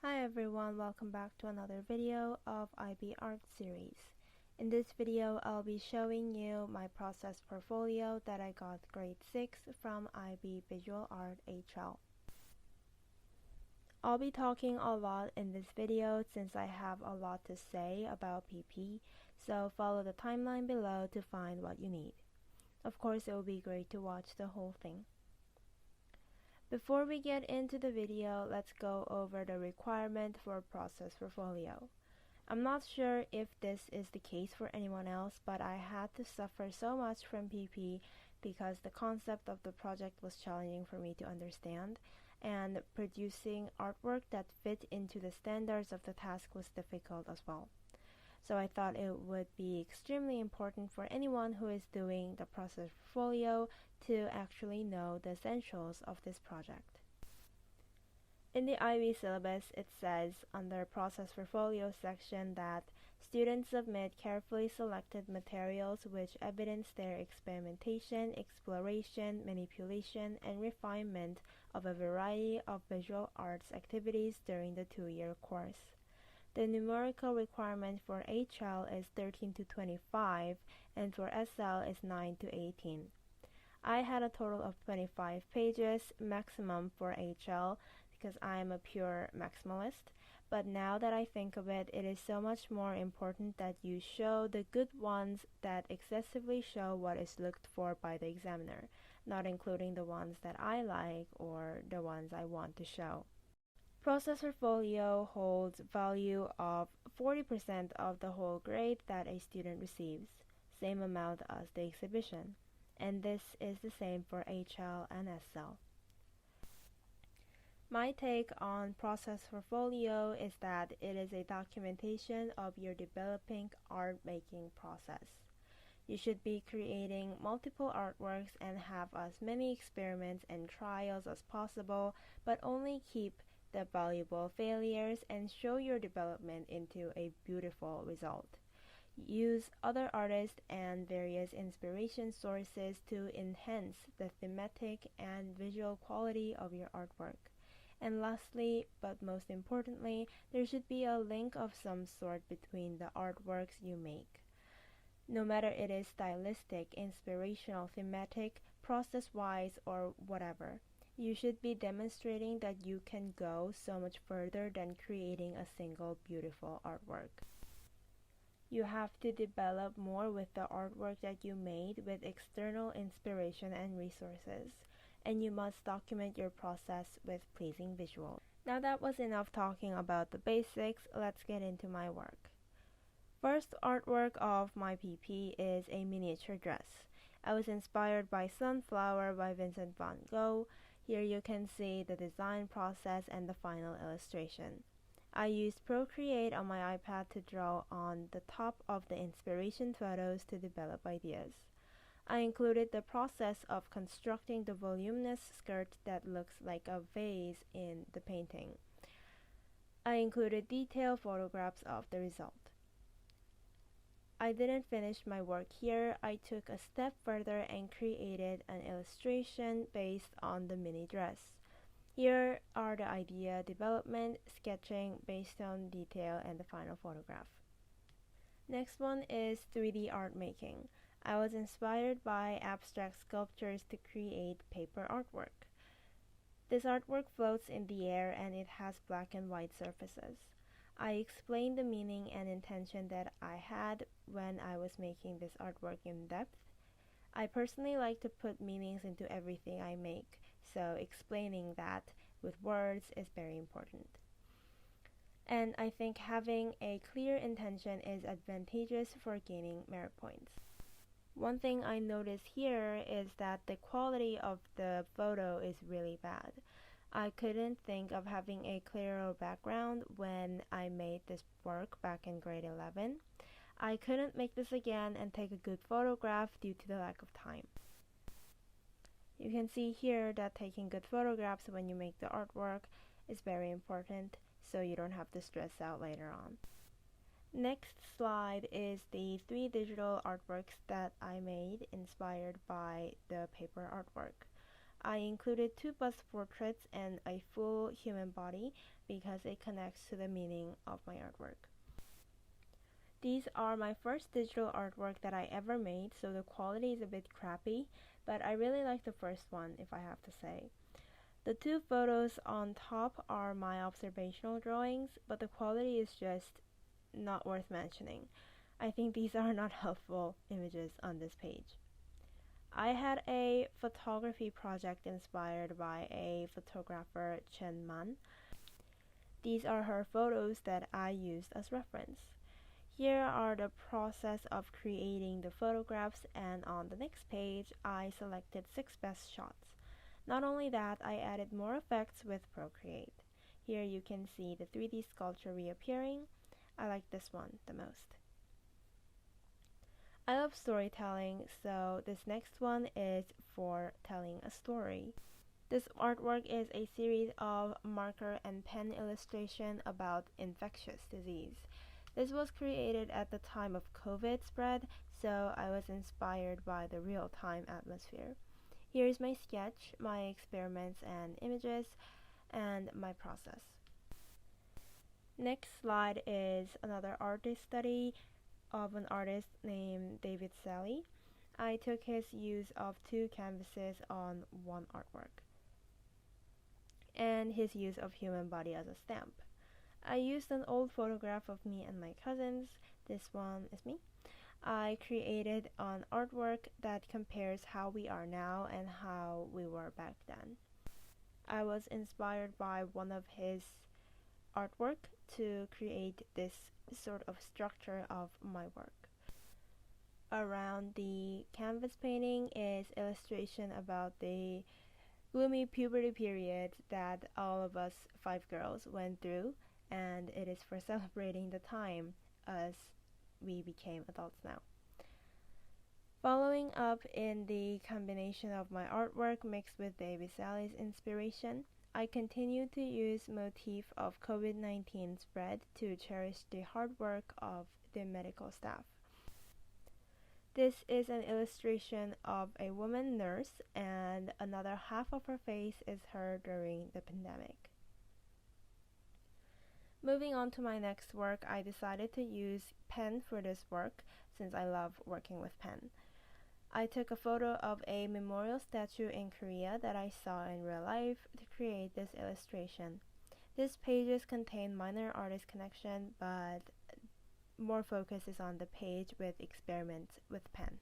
Hi everyone, welcome back to another video of IB Art series. In this video, I'll be showing you my process portfolio that I got grade 6 from IB Visual Art HL. I'll be talking a lot in this video since I have a lot to say about PP, so follow the timeline below to find what you need. Of course, it will be great to watch the whole thing. Before we get into the video, let's go over the requirement for process portfolio. I'm not sure if this is the case for anyone else, but I had to suffer so much from PP because the concept of the project was challenging for me to understand, and producing artwork that fit into the standards of the task was difficult as well. So I thought it would be extremely important for anyone who is doing the process portfolio to actually know the essentials of this project. In the IB syllabus, it says under process portfolio section that students submit carefully selected materials which evidence their experimentation, exploration, manipulation, and refinement of a variety of visual arts activities during the 2-year course. The numerical requirement for HL is 13 to 25 and for SL is 9 to 18. I had a total of 25 pages maximum for HL because I am a pure maximalist, but now that I think of it, it is so much more important that you show the good ones that excessively show what is looked for by the examiner, not including the ones that I like or the ones I want to show. Process portfolio holds value of 40% of the whole grade that a student receives, same amount as the exhibition, and this is the same for HL and SL. My take on process portfolio is that it is a documentation of your developing art making process. You should be creating multiple artworks and have as many experiments and trials as possible, but only keep the valuable failures and show your development into a beautiful result. Use other artists and various inspiration sources to enhance the thematic and visual quality of your artwork. And lastly, but most importantly, there should be a link of some sort between the artworks you make. No matter it is stylistic, inspirational, thematic, process-wise, or whatever. You should be demonstrating that you can go so much further than creating a single beautiful artwork. You have to develop more with the artwork that you made with external inspiration and resources, and you must document your process with pleasing visuals. Now that was enough talking about the basics, let's get into my work. First artwork of my PP is a miniature dress. I was inspired by Sunflower by Vincent van Gogh. Here you can see the design process and the final illustration. I used Procreate on my iPad to draw on the top of the inspiration photos to develop ideas. I included the process of constructing the voluminous skirt that looks like a vase in the painting. I included detailed photographs of the result. I didn't finish my work here. I took a step further and created an illustration based on the mini dress. Here are the idea development, sketching based on detail, and the final photograph. Next one is 3D art making. I was inspired by abstract sculptures to create paper artwork. This artwork floats in the air and it has black and white surfaces. I explained the meaning and intention that I had when I was making this artwork in depth. I personally like to put meanings into everything I make, so explaining that with words is very important. And I think having a clear intention is advantageous for gaining merit points. One thing I notice here is that the quality of the photo is really bad. I couldn't think of having a clearer background when I made this work back in grade 11. I couldn't make this again and take a good photograph due to the lack of time. You can see here that taking good photographs when you make the artwork is very important, so you don't have to stress out later on. Next slide is the 3 digital artworks that I made inspired by the paper artwork. I included two bust portraits and a full human body because it connects to the meaning of my artwork. These are my first digital artwork that I ever made, so the quality is a bit crappy, but I really like the first one, if I have to say. The two photos on top are my observational drawings, but the quality is just not worth mentioning. I think these are not helpful images on this page. I had a photography project inspired by a photographer, Chen Man. These are her photos that I used as reference. Here are the process of creating the photographs, and on the next page I selected 6 best shots. Not only that, I added more effects with Procreate. Here you can see the 3D sculpture reappearing. I like this one the most. I love storytelling, so this next one is for telling a story. This artwork is a series of marker and pen illustration about infectious disease. This was created at the time of COVID spread, so I was inspired by the real-time atmosphere. Here is my sketch, my experiments and images, and my process. Next slide is another artist study of an artist named David Sally. I took his use of 2 canvases on one artwork, and his use of human body as a stamp. I used an old photograph of me and my cousins. This one is me. I created an artwork that compares how we are now and how we were back then. I was inspired by one of his artwork to create this sort of structure of my work. Around the canvas painting is illustration about the gloomy puberty period that all of us 5 girls went through, and it is for celebrating the time as we became adults now. Following up in the combination of my artwork mixed with David Sally's inspiration, I continue to use motif of COVID-19 spread to cherish the hard work of the medical staff. This is an illustration of a woman nurse, and another half of her face is her during the pandemic. Moving on to my next work, I decided to use pen for this work since I love working with pen. I took a photo of a memorial statue in Korea that I saw in real life to create this illustration. These pages contain minor artist connection, but more focus is on the page with experiments with pen.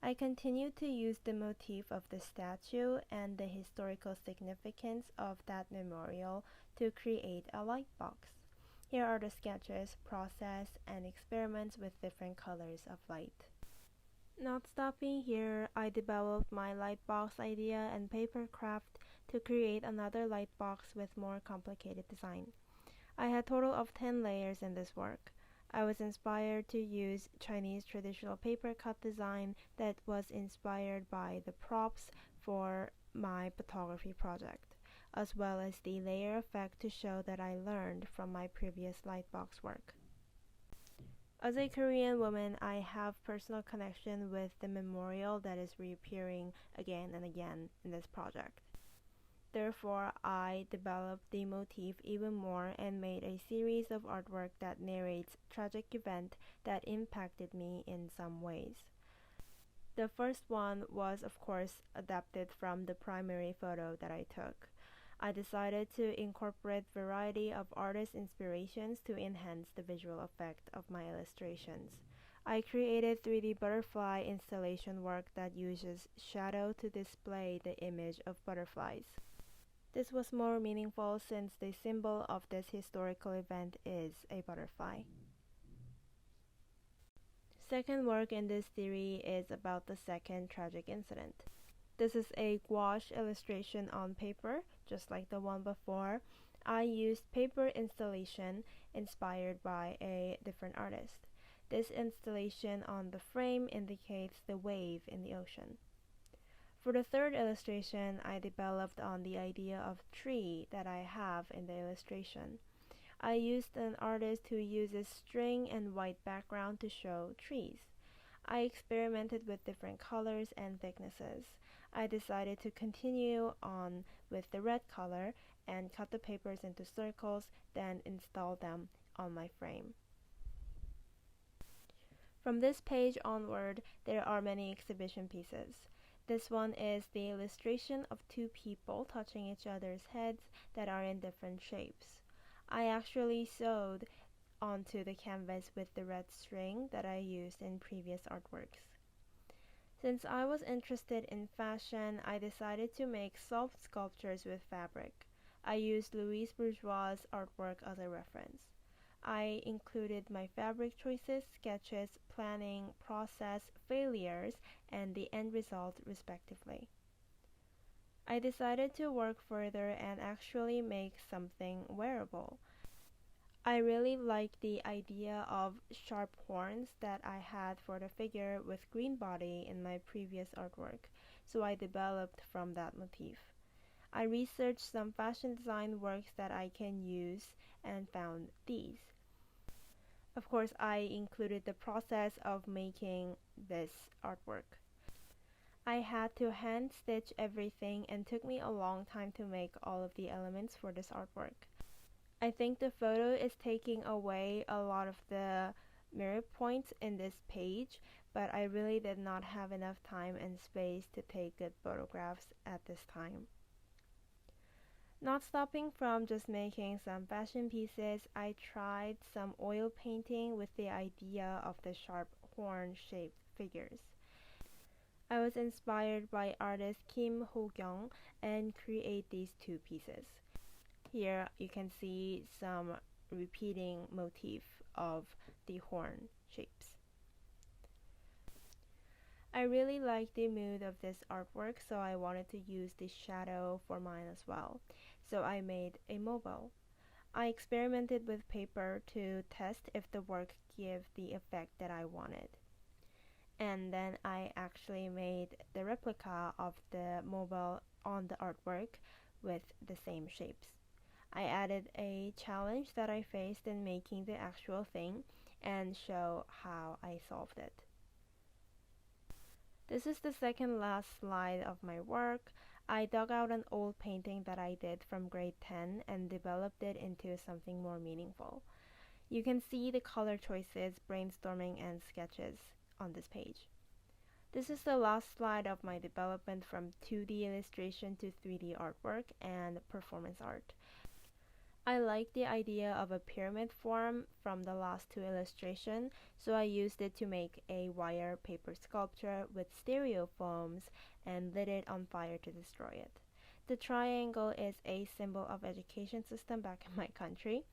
I continue to use the motif of the statue and the historical significance of that memorial to create a light box. Here are the sketches, process, and experiments with different colors of light. Not stopping here, I developed my light box idea and paper craft to create another light box with more complicated design. I had a total of 10 layers in this work. I was inspired to use Chinese traditional paper cut design that was inspired by the props for my photography project, as well as the layer effect to show that I learned from my previous lightbox work. As a Korean woman, I have personal connection with the memorial that is reappearing again and again in this project. Therefore, I developed the motif even more and made a series of artwork that narrates tragic event that impacted me in some ways. The first one was, of course, adapted from the primary photo that I took. I decided to incorporate variety of artist inspirations to enhance the visual effect of my illustrations. I created 3D butterfly installation work that uses shadow to display the image of butterflies. This was more meaningful since the symbol of this historical event is a butterfly. Second work in this series is about the second tragic incident. This is a gouache illustration on paper, just like the one before. I used paper installation inspired by a different artist. This installation on the frame indicates the wave in the ocean. For the third illustration, I developed on the idea of tree that I have in the illustration. I used an artist who uses string and white background to show trees. I experimented with different colors and thicknesses. I decided to continue on with the red color and cut the papers into circles, then install them on my frame. From this page onward, there are many exhibition pieces. This one is the illustration of two people touching each other's heads that are in different shapes. I actually sewed onto the canvas with the red string that I used in previous artworks. Since I was interested in fashion, I decided to make soft sculptures with fabric. I used Louise Bourgeois' artwork as a reference. I included my fabric choices, sketches, planning, process, failures, and the end result respectively. I decided to work further and actually make something wearable. I really liked the idea of sharp horns that I had for the figure with green body in my previous artwork, so I developed from that motif. I researched some fashion design works that I can use and found these. Of course, I included the process of making this artwork. I had to hand stitch everything and took me a long time to make all of the elements for this artwork. I think the photo is taking away a lot of the mirror points in this page, but I really did not have enough time and space to take good photographs at this time. Not stopping from just making some fashion pieces, I tried some oil painting with the idea of the sharp horn-shaped figures. I was inspired by artist Kim Ho-kyung and create these two pieces. Here you can see some repeating motif of the horn shapes. I really like the mood of this artwork, so I wanted to use the shadow for mine as well. So I made a mobile. I experimented with paper to test if the work gave the effect that I wanted. And then I actually made the replica of the mobile on the artwork with the same shapes. I added a challenge that I faced in making the actual thing and show how I solved it. This is the second last slide of my work. I dug out an old painting that I did from grade 10 and developed it into something more meaningful. You can see the color choices, brainstorming, and sketches on this page. This is the last slide of my development from 2D illustration to 3D artwork and performance art. I like the idea of a pyramid form from the last two illustrations, so I used it to make a wire paper sculpture with styrofoams and lit it on fire to destroy it. The triangle is a symbol of education system back in my country.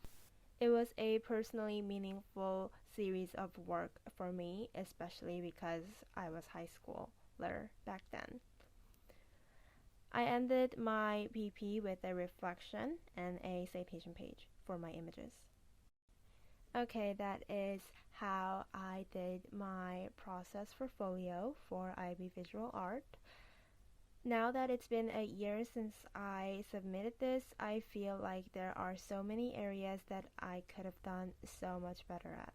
It was a personally meaningful series of work for me, especially because I was high schooler back then. I ended my PP with a reflection and a citation page for my images. Okay, that is how I did my process portfolio for IB Visual Art. Now that it's been a year since I submitted this, I feel like there are so many areas that I could have done so much better at.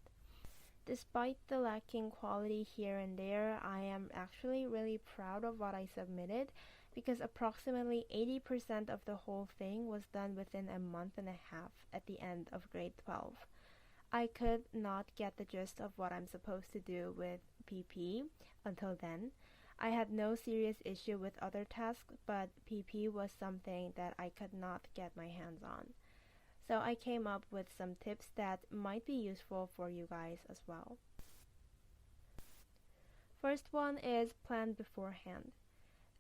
Despite the lacking quality here and there, I am actually really proud of what I submitted because approximately 80% of the whole thing was done within a month and a half at the end of grade 12. I could not get the gist of what I'm supposed to do with PP until then. I had no serious issue with other tasks, but PP was something that I could not get my hands on. So I came up with some tips that might be useful for you guys as well. First one is plan beforehand.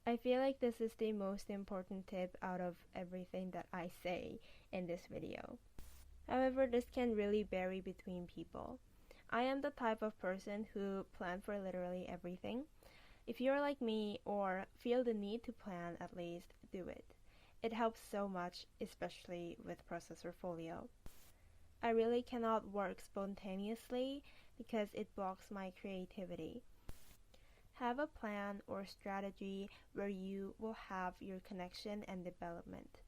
I feel like this is the most important tip out of everything that I say in this video. However, this can really vary between people. I am the type of person who plans for literally everything. If you're like me or feel the need to plan, at least do it. It helps so much, especially with process portfolio. I really cannot work spontaneously because it blocks my creativity. Have a plan or strategy where you will have your connection and development.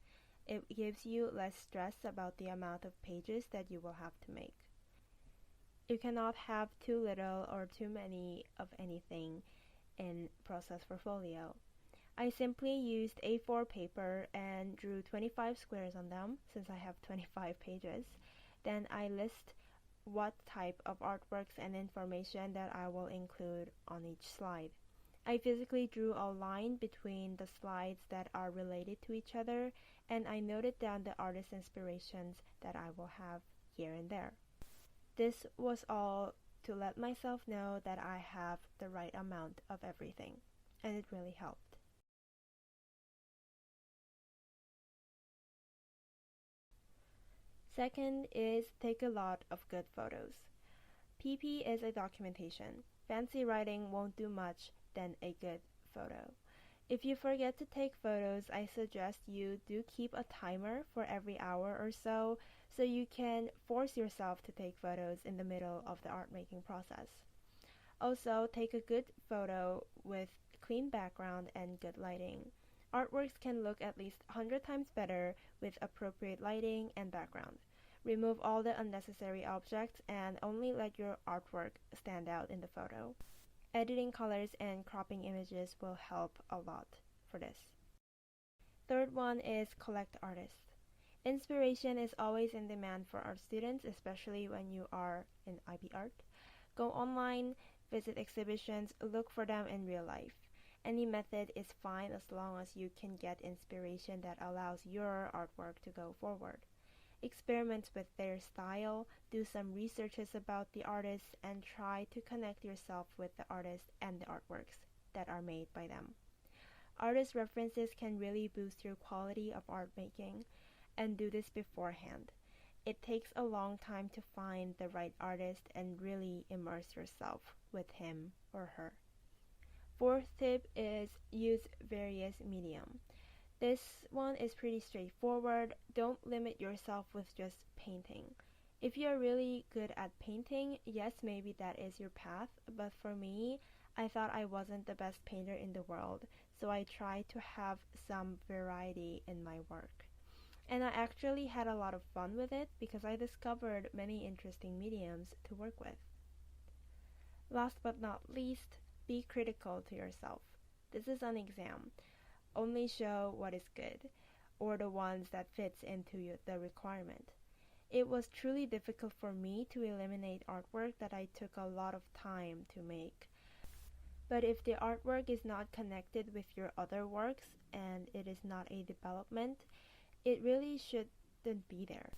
It gives you less stress about the amount of pages that you will have to make. You cannot have too little or too many of anything in process portfolio. I simply used A4 paper and drew 25 squares on them since I have 25 pages. Then I list what type of artworks and information that I will include on each slide. I physically drew a line between the slides that are related to each other, and I noted down the artist inspirations that I will have here and there. This was all to let myself know that I have the right amount of everything, and it really helped. Second is take a lot of good photos. PP is a documentation. Fancy writing won't do much than a good photo. If you forget to take photos, I suggest you do keep a timer for every hour or so you can force yourself to take photos in the middle of the art making process. Also, take a good photo with clean background and good lighting. Artworks can look at least 100 times better with appropriate lighting and background. Remove all the unnecessary objects and only let your artwork stand out in the photo. Editing colors and cropping images will help a lot for this. Third one is collect artists. Inspiration is always in demand for art students, especially when you are in IB art. Go online, visit exhibitions, look for them in real life. Any method is fine as long as you can get inspiration that allows your artwork to go forward. Experiment with their style, do some researches about the artists, and try to connect yourself with the artists and the artworks that are made by them. Artist references can really boost your quality of art making, and do this beforehand. It takes a long time to find the right artist and really immerse yourself with him or her. Fourth tip is use various medium. This one is pretty straightforward. Don't limit yourself with just painting. If you're really good at painting, yes, maybe that is your path, but for me, I thought I wasn't the best painter in the world, so I tried to have some variety in my work. And I actually had a lot of fun with it because I discovered many interesting mediums to work with. Last but not least, be critical to yourself. This is an exam. Only show what is good, or the ones that fits into the requirement. It was truly difficult for me to eliminate artwork that I took a lot of time to make. But if the artwork is not connected with your other works and it is not a development, it really shouldn't be there.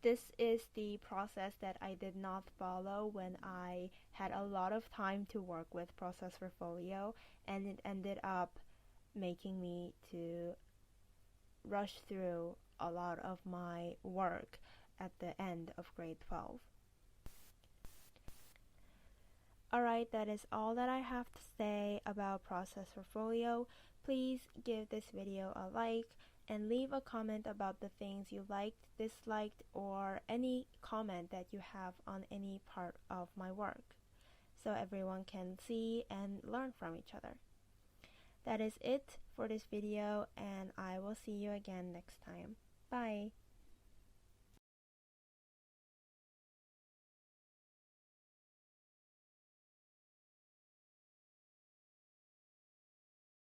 This is the process that I did not follow when I had a lot of time to work with Process Portfolio, and it ended up making me to rush through a lot of my work at the end of grade 12. Alright, that is all that I have to say about Process Portfolio. Please give this video a like and leave a comment about the things you liked, disliked, or any comment that you have on any part of my work, so everyone can see and learn from each other. That is it for this video, and I will see you again next time. Bye!